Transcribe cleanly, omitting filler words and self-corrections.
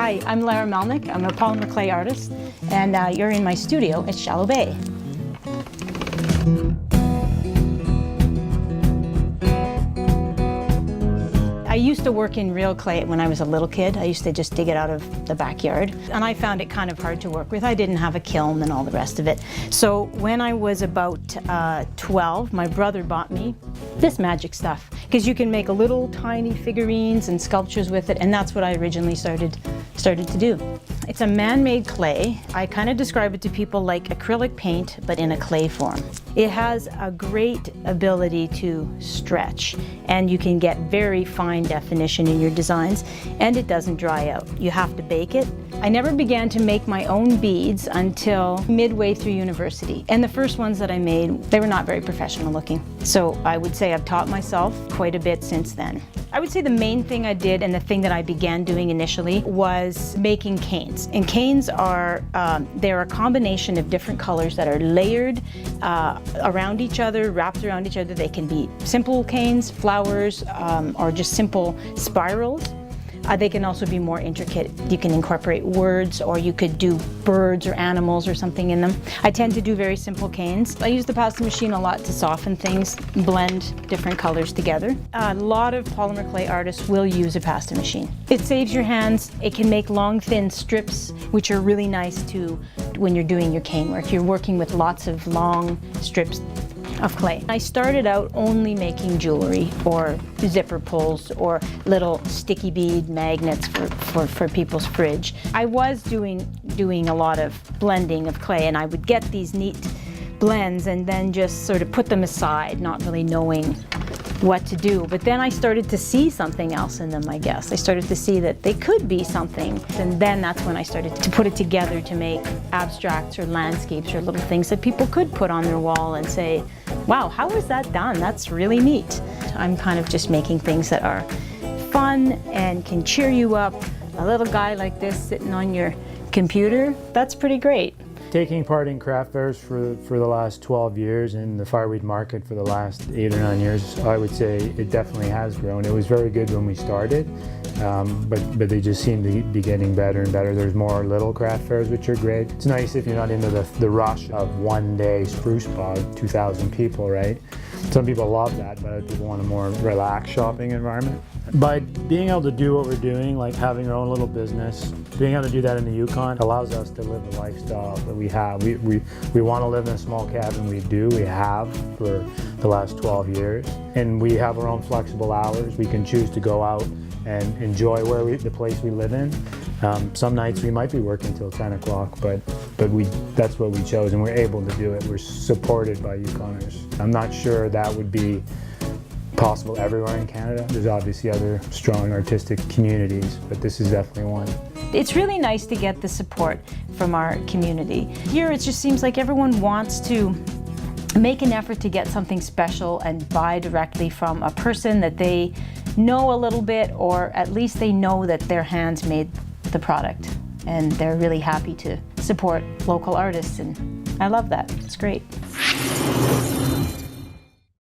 Hi, I'm Lara Melnik. I'm a polymer clay artist, and you're in my studio at Shallow Bay. I used to work in real clay when I was a little kid. I used to just dig it out of the backyard, and I found it kind of hard to work with. I didn't have a kiln and all the rest of it. So when I was about 12, my brother bought me this magic stuff, because you can make little tiny figurines and sculptures with it, and that's what I originally started to do. It's a man-made clay. I kind of describe it to people like acrylic paint, but in a clay form. It has a great ability to stretch, and you can get very fine definition in your designs, and it doesn't dry out. You have to bake it. I never began to make my own beads until midway through university, and the first ones that I made, they were not very professional looking. So I would say I've taught myself quite a bit since then. I would say the main thing I did, and the thing that I began doing initially, was making canes. And canes are, they're a combination of different colors that are layered around each other, wrapped around each other. They can be simple canes, flowers, or just simple spirals. They can also be more intricate. You can incorporate words, or you could do birds or animals or something in them. I tend to do very simple canes. I use the pasta machine a lot to soften things, blend different colors together. A lot of polymer clay artists will use a pasta machine. It saves your hands. It can make long, thin strips, which are really nice to when you're doing your cane work. You're working with lots of long strips of clay. I started out only making jewelry or zipper pulls or little sticky bead magnets for people's fridge. I was doing a lot of blending of clay, and I would get these neat blends and then just sort of put them aside, not really knowing what to do. But then I started to see something else in them, I guess. I started to see that they could be something. And then that's when I started to put it together to make abstracts or landscapes or little things that people could put on their wall and say, wow, how is that done? That's really neat. I'm kind of just making things that are fun and can cheer you up. A little guy like this sitting on your computer, that's pretty great. Taking part in craft fairs for the last 12 years and the Fireweed Market for the last 8 or 9 years, I would say it definitely has grown. It was very good when we started, but they just seem to be getting better and better. There's more little craft fairs, which are great. It's nice if you're not into the rush of one-day spruce bog, 2,000 people, right? Some people love that, but other people want a more relaxed shopping environment. By being able to do what we're doing, like having our own little business, being able to do that in the Yukon allows us to live the lifestyle that we have. We want to live in a small cabin. We have for the last 12 years. And we have our own flexible hours. We can choose to go out and enjoy the place we live in. Some nights we might be working till 10 o'clock, but that's what we chose, and we're able to do it. We're supported by Yukoners. I'm not sure that would be possible everywhere in Canada. There's obviously other strong artistic communities, but this is definitely one. It's really nice to get the support from our community. Here it just seems like everyone wants to make an effort to get something special and buy directly from a person that they know a little bit, or at least they know that their hands made the product, and they're really happy to support local artists, and I love that. It's great.